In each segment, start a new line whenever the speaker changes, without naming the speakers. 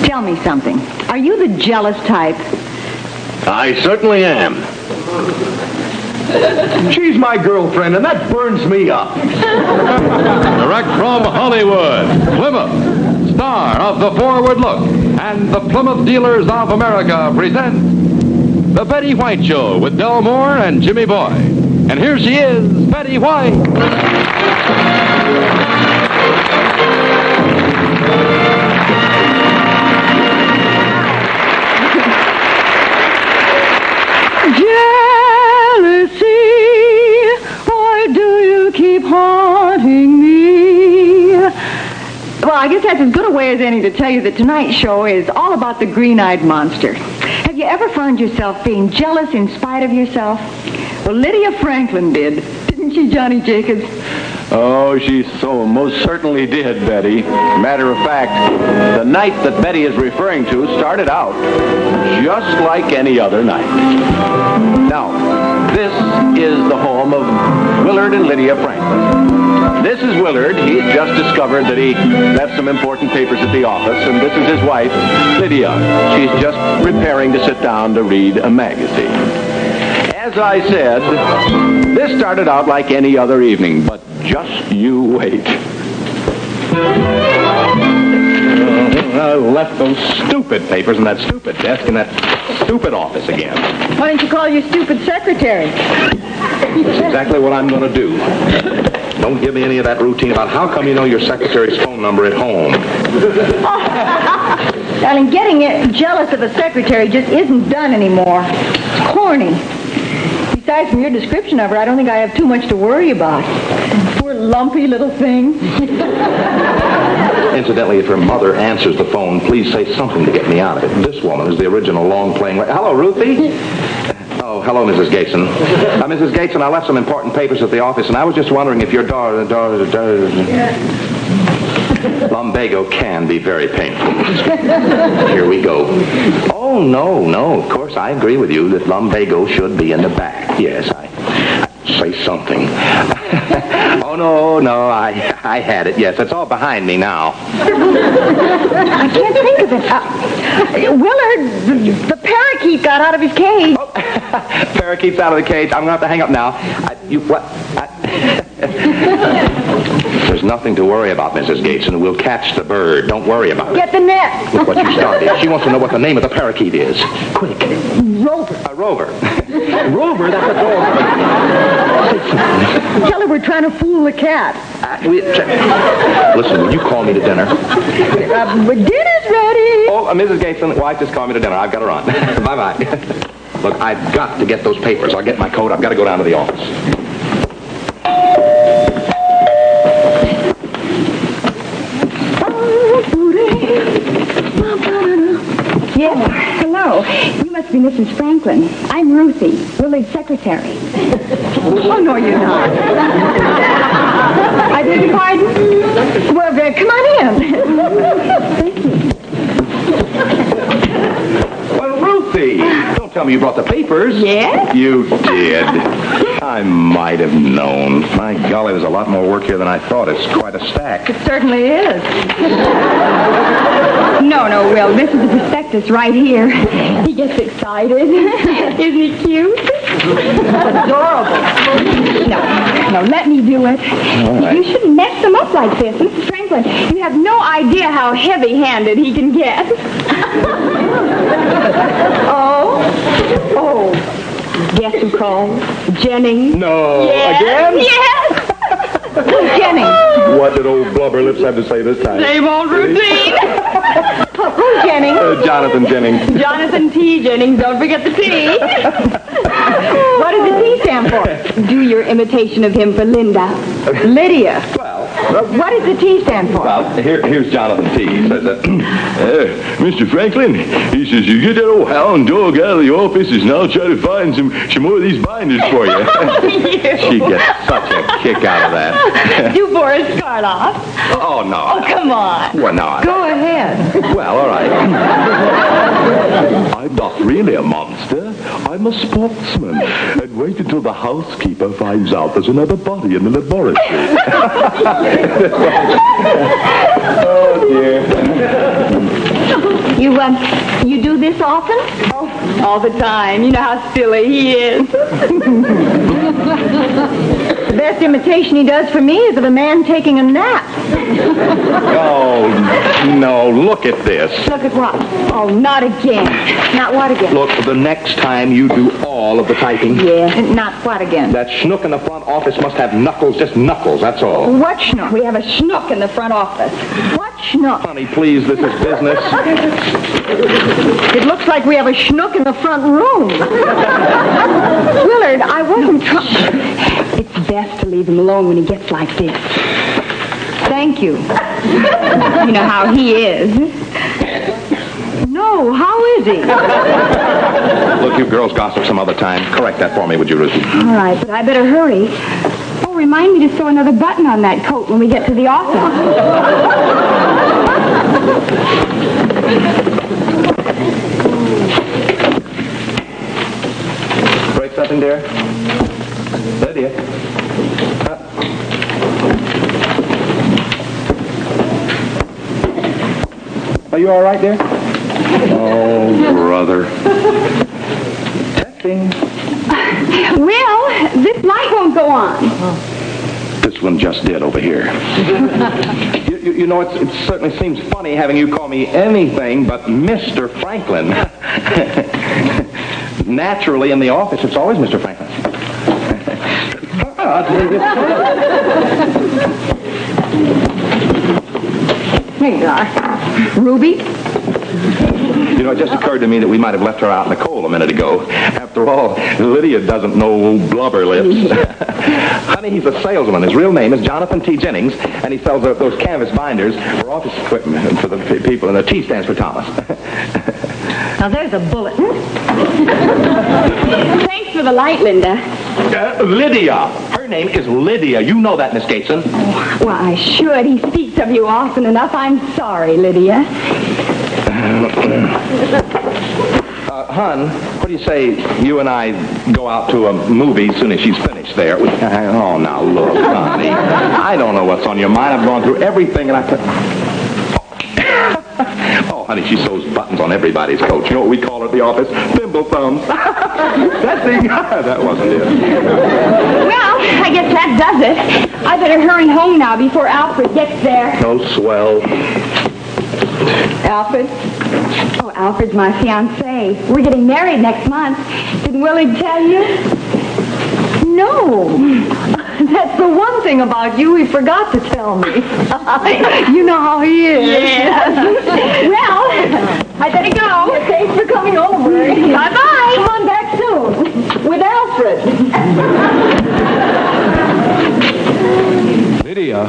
Tell me something. Are you the jealous type?
I certainly am.
She's my girlfriend, and that burns me up.
Direct from Hollywood, Plymouth, star of The Forward Look, and the Plymouth Dealers of America present The Betty White Show with Del Moore and Jimmy Boy. And here she is, Betty White.
Haunting me. Well, I guess that's as good a way as any to tell you that tonight's show is all about the green-eyed monster. Have you ever found yourself being jealous in spite of yourself? Well, Lydia Franklin did. Didn't she, Johnny Jacobs?
Oh, she so most certainly did, Betty. Matter of fact, the night that Betty is referring to started out just like any other night. Now, this is the home of Willard and Lydia Franklin. This is Willard. He's just discovered that he left some important papers at the office, and this is his wife, Lydia. She's just preparing to sit down to read a magazine. As I said, this started out like any other evening, but just you wait.
I left those stupid papers in that stupid desk in that stupid office again.
Why don't you call your stupid secretary?
That's exactly what I'm going to do. Don't give me any of that routine about how come you know your secretary's phone number at home.
Darling, getting jealous of a secretary just isn't done anymore. It's corny. Besides, from your description of her, I don't think I have too much to worry about. Poor lumpy little thing.
Incidentally, if her mother answers the phone, please say something to get me out of it. This woman is the original long-playing... Hello, Ruthie? Oh, hello, Mrs. Gateson. Mrs. Gateson, I left some important papers at the office, and I was just wondering if your lumbago can be very painful. Here we go. Oh, no, of course, I agree with you that lumbago should be in the back. Yes, I say something. Oh, no, I had it. Yes, it's all behind me now.
I can't think of it. Willard, the parakeet got out of his cage.
Oh, parakeet's out of the cage. I'm going to have to hang up now. There's nothing to worry about, Mrs. Gateson. We'll catch the bird. Don't worry about it.
Get the net.
Look what you started. She wants to know what the name of the parakeet is. Quick.
Rover.
A rover. Rover? That's a dog.
Tell her we're trying to fool the cat.
Listen, will you call me to dinner?
Dinner's ready.
Oh, Mrs. Gateson, wife just called me to dinner. I've got to run. Bye-bye. Look, I've got to get those papers. I'll get my coat. I've got to go down to the office.
Yes, hello. You must be Mrs. Franklin. I'm Ruthie, Willard's secretary. Oh, no, you're not. I beg your pardon? Well, come on in. Thank you.
Well, Ruthie, don't tell me you brought the papers.
Yes?
You did. I might have known. My golly, there's a lot more work here than I thought. It's quite a stack.
It certainly is. No, Will. This is the prospectus right here. He gets excited. Isn't he cute? Adorable. No, let me do it. Right. You shouldn't mess him up like this. Mrs. Franklin, you have no idea how heavy-handed he can get. Oh. Guess who called? Jennings.
No.
Yes.
Again?
Yes. Who's Jennings?
What did old Blubber Lips have to say this time?
Same old routine. Who's Jennings?
Jonathan Jennings.
Jonathan T. Jennings. Don't forget the T. What does the T stand for? Do your imitation of him for Linda. Lydia. What does the T stand for?
Well, here's Jonathan T. He says that...
Mr. Franklin, he says, you get that old hound dog out of the office and I'll try to find some more of these binders for you.
She gets such a kick out of that.
Do Boris Karloff.
Oh, no.
Oh, come on.
Well, no.
Go ahead.
Well, all right.
I'm not really a monster. I'm a sportsman. And wait until the housekeeper finds out there's another body in the laboratory.
Oh, dear.
You you do this often? Oh, all the time. You know how silly he is. The best imitation he does for me is of a man taking a nap.
Oh, no, look at this.
Look at what? Oh, not again. Not what again?
Look, the next time you do all of the typing,
Yeah, not what again?
that schnook in the front office must have knuckles, just knuckles, that's all.
What schnook? We have a schnook in the front office. What schnook?
Honey, please, this is business.
It looks like we have a schnook in the front room. Willard, I wasn't trying. It's best to leave him alone when he gets like this. Thank you. You know how he is. No, how is he?
Look, you girls gossip some other time. Correct that for me, would you, Ruthie?
All right, but I better hurry. Oh, remind me to sew another button on that coat when we get to the office.
Break something, dear? Lydia? Are you all right, dear? Oh, brother. Testing.
Will, this light won't go on.
This one just did over here. You know, it certainly seems funny having you call me anything but Mr. Franklin. Naturally, in the office, it's always Mr. Franklin.
Here you are. Ruby?
You know, it just occurred to me that we might have left her out in the cold a minute ago. After all, Lydia doesn't know blubber lips. Honey, he's a salesman. His real name is Jonathan T. Jennings, and he sells those canvas binders for office equipment for the people, and the T stands for Thomas.
Now, there's a bulletin. Thanks for the light, Linda.
Lydia. Her name is Lydia. You know that, Miss Gateson.
Well, I should. He speaks of you often enough. I'm sorry, Lydia.
Hun, what do you say you and I go out to a movie as soon as she's finished there? Oh, now look, honey. I don't know what's on your mind. I've gone through everything, and Oh, honey, she sews buttons on everybody's coat. You know what we call her at the office? Thimble thumbs. That wasn't it.
Well, I guess that does it. I better hurry home now before Alfred gets there.
No swell.
Alfred? Oh, Alfred's my fiancé. We're getting married next month. Didn't Willard tell you? No. That's the one thing about you he forgot to tell me. You know how he is. Yes. Well, I better go. Thanks for coming over. Bye-bye. Come on back soon. With Alfred.
Lydia,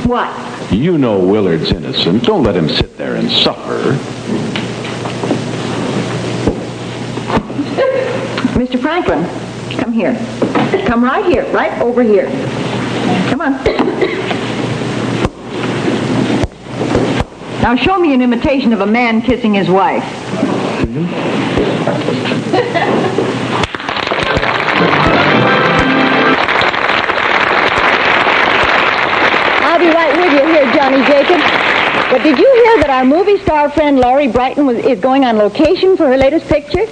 What?
you know Willard's innocent. Don't let him sit there and suffer.
Mr. Franklin, come here. Come right here, right over here. Come on. Now show me an imitation of a man kissing his wife. I'll be right with you here, Johnny Jacob. But did you hear that our movie star friend Laurie Brighton is going on location for her latest picture?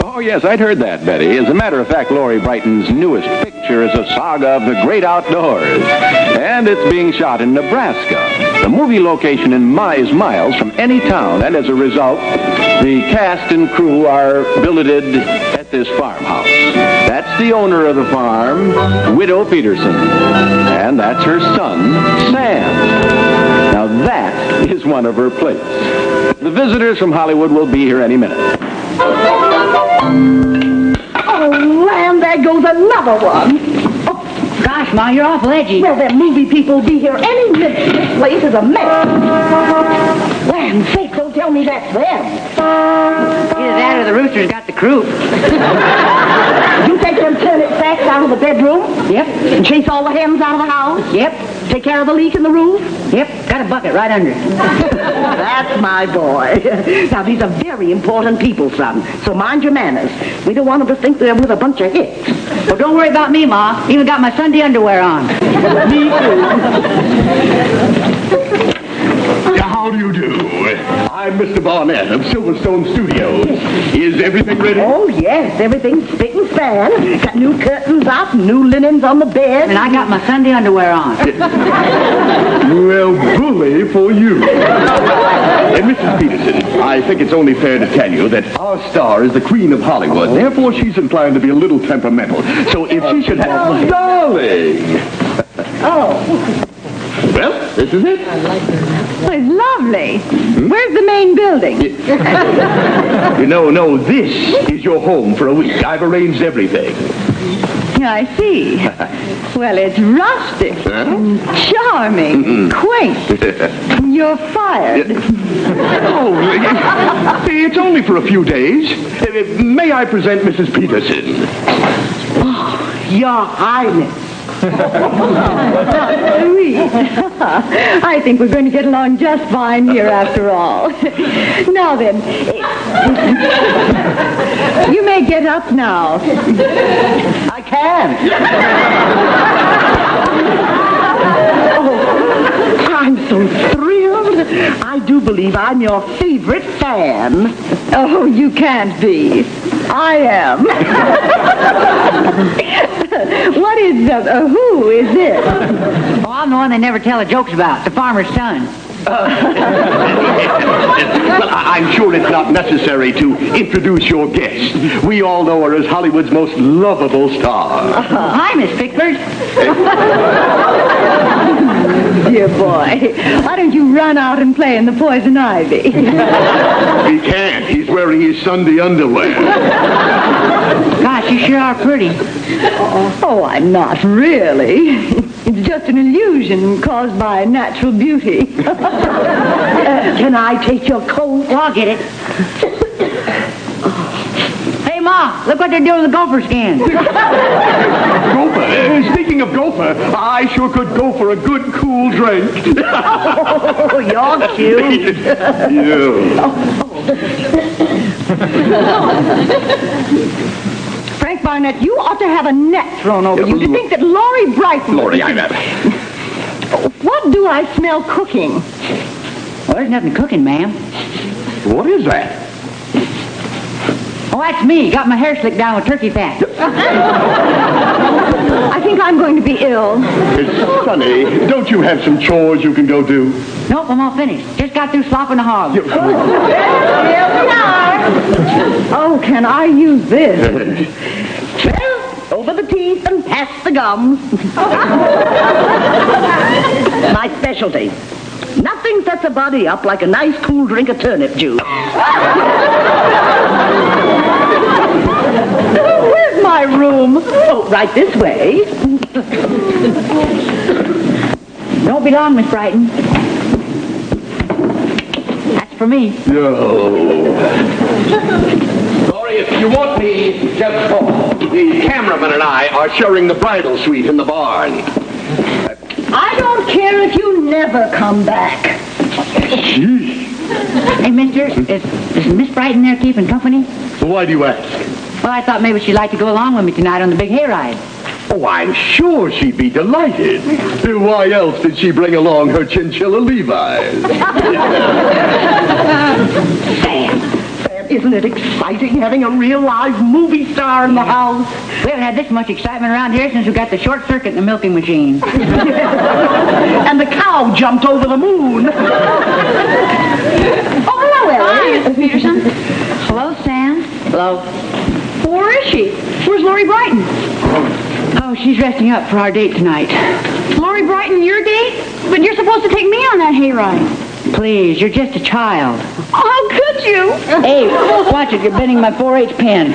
Oh, yes, I'd heard that, Betty. As a matter of fact, Laurie Brighton's newest picture is a saga of the great outdoors. And it's being shot in Nebraska. The movie location is miles from any town, and as a result, the cast and crew are billeted at this farmhouse. That's the owner of the farm, Widow Peterson. And that's her son, Sam. Now that is one of her plates. The visitors from Hollywood will be here any minute.
Oh, land, there goes another one. Oh, gosh, Ma, you're awful edgy. Well, them movie people will be here any minute. This place is a mess. Land sakes, don't tell me that's them.
Either that or the rooster's got the croup.
You take them turnip sacks out of the bedroom?
Yep.
And chase all the hens out of the house?
Yep.
Take care of the leak in the roof?
Yep. Got a bucket right under it.
That's my boy. Now, these are very important people, son. So mind your manners. We don't want them to think they're with a bunch of hicks.
Well, don't worry about me, Ma. Even got my Sunday underwear on.
Me too.
How do you do? I'm Mr. Barnett of Silverstone Studios. Is everything ready?
Oh, yes, everything's spick and span. Got new curtains up, new linens on the bed.
And I got my Sunday underwear on.
Well, bully for you. Mrs. Peterson, I think it's only fair to tell you that our star is the queen of Hollywood. Therefore, she's inclined to be a little temperamental. So if she should have... Darling!
Oh,
Well, this is it.
Oh, it's lovely. Where's the main building?
No, this is your home for a week. I've arranged everything.
I see. Well, it's rustic, charming, quaint. You're fired.
Oh, it's only for a few days. May I present Mrs. Peterson?
Your Highness.
Oui. I think we're going to get along just fine here after all. Now then, you may get up now.
I can. Oh, I'm so thrilled. I do believe I'm your favorite fan.
Oh, you can't be. I am. What is who is this?
Oh, I'm the one they never tell the jokes about, the farmer's son.
Well, I'm sure it's not necessary to introduce your guest. We all know her as Hollywood's most lovable star.
Hi, Miss Pickford.
Dear boy, why don't you run out and play in the poison ivy?
He can't. He's wearing his Sunday underwear.
Gosh, you sure are pretty.
Oh, I'm not really. It's just an illusion caused by natural beauty.
Can I take your coat?
Well, I'll get it. Hey, Ma, look what they're doing with the gopher skins.
Gopher. Speaking of gopher, I sure could go for a good cool drink.
Oh, you're cute.
You.
Frank Barnett, you ought to have a net thrown over you to think that Laurie Brighton...
Laurie, I'm at
What do I smell cooking?
Well, there's nothing cooking, ma'am.
What is that?
Oh, that's me. Got my hair slicked down with turkey fat.
I think I'm going to be ill.
It's sunny. Don't you have some chores you can go do?
Nope, I'm all finished. Just got through slopping the hog.
Here we are. Oh, can I use this?
Well, over the teeth and past the gums. My specialty. Nothing sets a body up like a nice cool drink of turnip juice.
Where's my room?
Oh, right this way.
Don't be long, Miss Brighton. That's for me.
Laurie, if you want me, just call. The cameraman and I are sharing the bridal suite in the barn.
I don't care if you never come back.
Hey, mister, is Miss Brighton there keeping company?
Why do you ask?
Well, I thought maybe she'd like to go along with me tonight on the big hayride.
Oh, I'm sure she'd be delighted. Why else did she bring along her chinchilla Levi's?
Sam, isn't it exciting having a real live movie star in the house?
We haven't had this much excitement around here since we got the short circuit in the milking machine.
And the cow jumped over the moon.
Oh, hello, Ellie.
Hi, Miss Peterson. Hello, Sam. Hello.
Where is she? Where's Laurie Brighton?
Oh, she's resting up for our date tonight.
Laurie Brighton, your date? But you're supposed to take me on that hayride.
Please, you're just a child.
How could you?
Hey, watch it. You're bending my 4-H pen.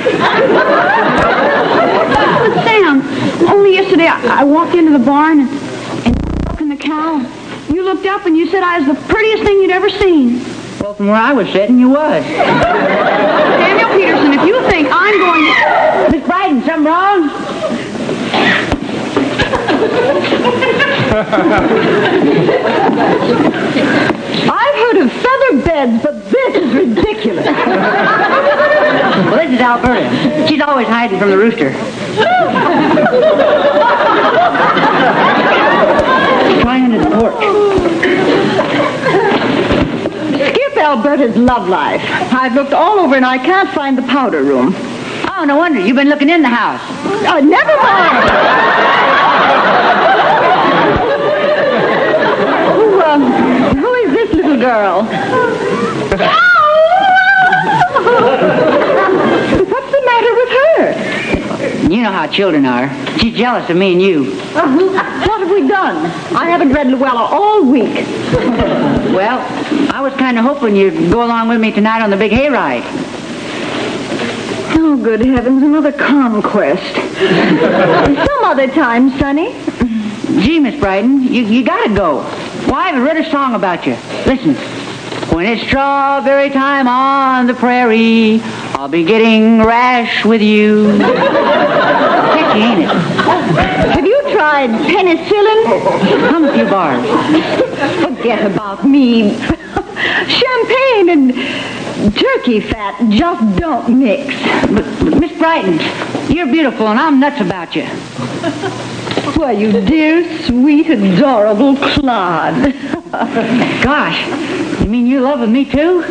But Sam, only yesterday I walked into the barn and milking the cow. You looked up and you said I was the prettiest thing you'd ever seen.
Well, from where I was sitting, you was.
Samuel Peterson, if you think I'm going to...
Miss Brighton, something wrong?
I've heard of feather beds, but this is ridiculous.
Well, this is Alberta. She's always hiding from the rooster. Try under the porch.
Skip, Alberta's love life? I've looked all over and I can't find the powder room.
Oh, no wonder. You've been looking in the house.
Never mind. Who is this little girl? What's the matter with her?
You know how children are. She's jealous of me and you.
What have we done? I haven't read Luella all week.
Well, I was kind of hoping you'd go along with me tonight on the big hayride.
Oh, good heavens, another conquest. Some other time, Sonny.
Gee, Miss Brighton, you gotta go. Why, I've written a song about you. Listen. When it's strawberry time on the prairie, I'll be getting rash with you. Catchy, ain't it?
Have you tried penicillin?
Hum a few bars.
Forget about me. Champagne and turkey fat just don't mix.
But Miss Brighton, you're beautiful and I'm nuts about you.
Why, you dear, sweet, adorable clod.
Gosh, you mean you're loving me too?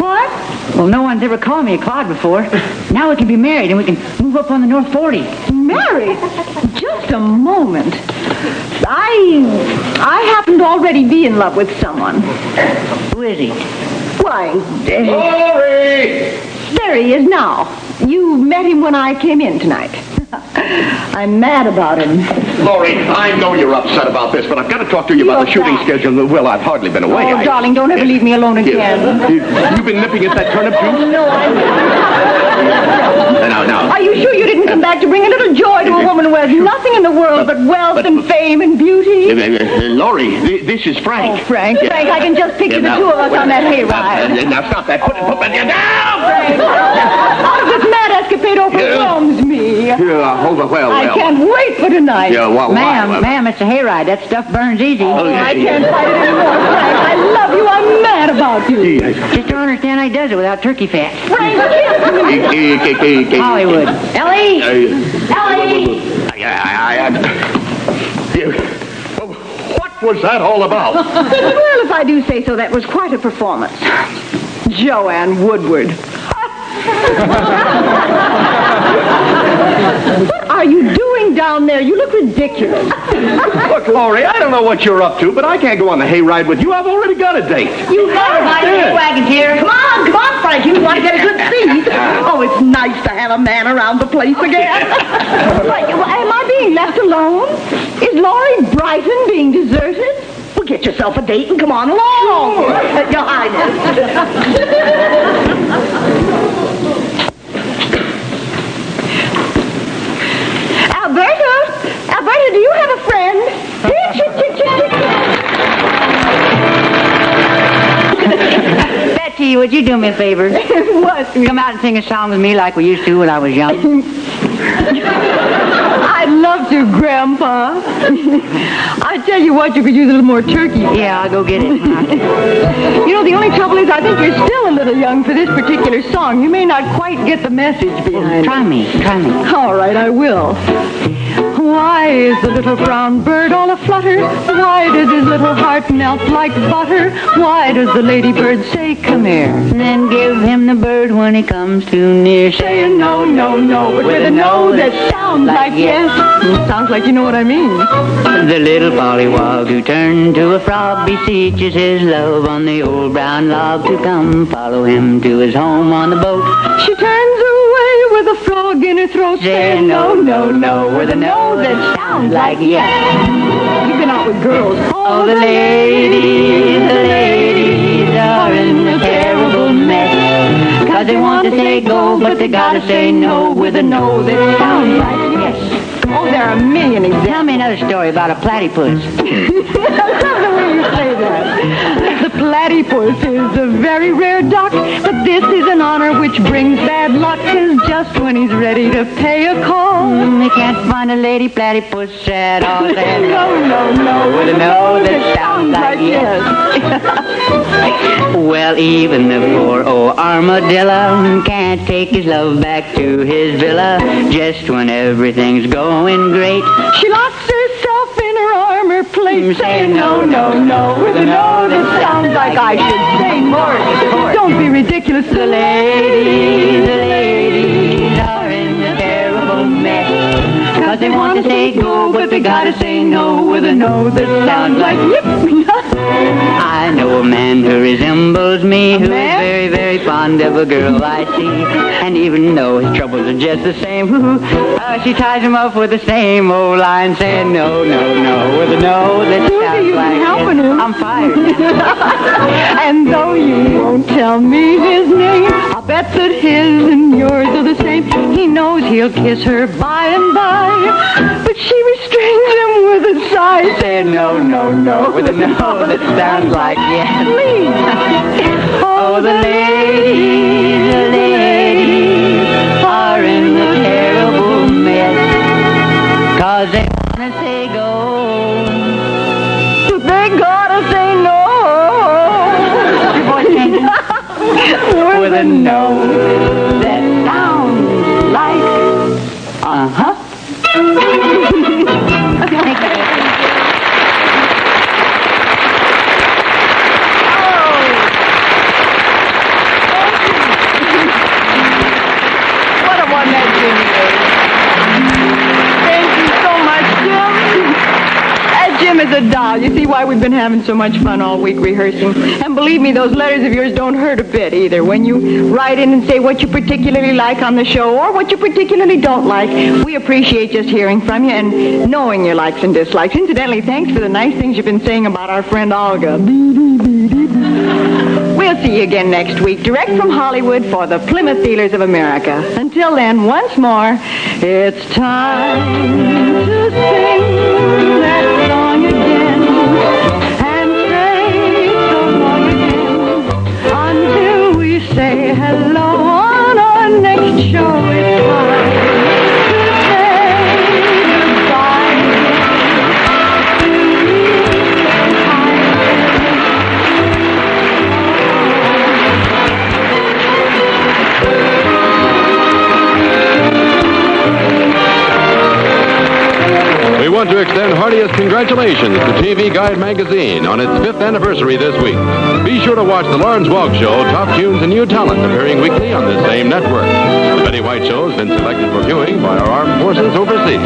What?
Well, no one's ever called me a clod before. Now we can be married and we can move up on the North 40.
Married? Just a moment. I happen to already be in love with someone.
Who is he?
Why,
Lori!
there he is now. You met him when I came in tonight. I'm mad about him.
Lori, I know you're upset about this, but I've got to talk to you about the
You're
shooting
back.
schedule. Well, I've hardly been away.
Oh, darling, don't ever leave me alone again.
You've been nipping at that turnip juice?
No,
Now.
Are you sure you didn't come back to bring a little joy to a woman who has nothing in the world but wealth and fame and beauty?
Lori, this is Frank.
Oh, Frank, I can just picture the two of us on that hayride.
Now stop that. Put that down!
This mad escapade overwhelms me.
Well.
I can't wait for tonight.
Yeah, well,
Ma'am, it's a hayride. That stuff burns easy.
I can't fight it anymore, Frank. I love you. I'm mad about you.
Just don't understand how he does it without turkey fat.
Frank, kiss me.
Hollywood. Ellie! Ellie!
What was that all about?
Well, if I do say so, that was quite a performance. Joanne Woodward. What are you doing down there? You look ridiculous.
Look, Lori, I don't know what you're up to, but I can't go on the hayride with you. I've already got a date.
You have
My wagon's here.
Come on, Frank. You want to get a good seat. Oh, it's nice to have a man around the place again. Frank, am I being left alone? Is Laurie Brighton being deserted? Well, get yourself a date and come on along. Your Highness. Alberta, do you have a friend?
Betsy, would you do me a favor?
What?
Come out and sing a song with me like we used to when I was young.
I'd love to, Grandpa. I tell you what, you could use a little more turkey.
Yeah, I'll go get it.
You know, the only trouble is I think you're still a little young for this particular song. You may not quite get the message behind
Try me.
All right, I will. Why is the little brown bird all aflutter? Why does his little heart melt like butter? Why does the ladybird say, come here?
And then give him the bird when he comes too near.
Saying no, no, no, but with a no that sounds like yes. Sounds like you know what I mean.
The little pollywog who turned to a frog beseeches his love on the old brown log to come follow him to his home on the boat.
She turns away with a frog in her throat, saying no, no, no, with a no that sounds like yes. You've been out with girls.
Oh, the ladies are in a terrible mess. 'Cause they want to say go, but they gotta say no with a no that sounds like yes.
Oh, there are a million examples.
Tell me another story about a platypus.
I love the way you say that. The platypus is a very rare duck, but this is an honor which brings bad luck, 'cause just when he's ready to pay a call,
They can't find a lady platypus at all.
no, no, no,
With a no that sounds like yes. Well, even the poor old armadillo can't take his love back to his villa just when everything's going great.
She locks herself in her armor plate slate. Say no, no, no, with a no that sounds like I should say more. Don't be ridiculous.
The ladies are in a terrible mess. 'Cause they want to say go, but they gotta say no with a no that sounds like yip. I know a man who resembles me, who is very, very fond of a girl I see. And even though his troubles are just the same, she ties him up with the same old line, saying no, no, no, with a no that sounds
you've
like
been helping him.
I'm fired.
And though you won't tell me his name, I'll bet that his and yours are the same. He knows he'll kiss her by and by, but she restrains him with a sigh, saying no, no, no,
With a no that sounds like yes.
please.
Oh, the ladies are in a terrible mess. 'Cause they wanna say go.
They gotta say no.
Your voice changing?
With a no that sounds like
Uh-huh.
what a one that Jimmy is. Thank you so much, Jim. That Jim is a doll. You see why we've been having so much fun all week rehearsing. And believe me, those letters of yours don't hurt a bit either. When you write in and say what you particularly like on the show or what you particularly don't like, we appreciate just hearing from you and knowing your likes and dislikes. Incidentally, thanks for the nice things you've been saying about our friend Olga. We'll see you again next week, direct from Hollywood for the Plymouth Dealers of America. Until then, once more, it's time to sing that song again and say so long again until we say hello on our next show. It's time to say goodbye to you and I.
We want to extend heartiest congratulations to TV Guide magazine on its 5th anniversary this week. Be sure to watch the Lawrence Welk Show, top tunes and new talent appearing weekly on this same network. The Betty White Show has been selected for viewing by our armed forces overseas.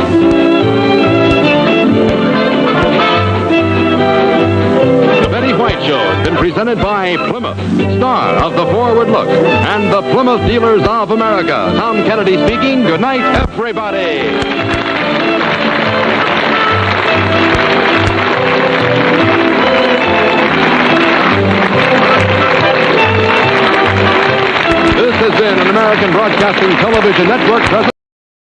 The Betty White Show has been presented by Plymouth, star of the Forward Look, and the Plymouth Dealers of America. Tom Kennedy speaking. Good night, everybody. This has been an American Broadcasting Television Network presentation.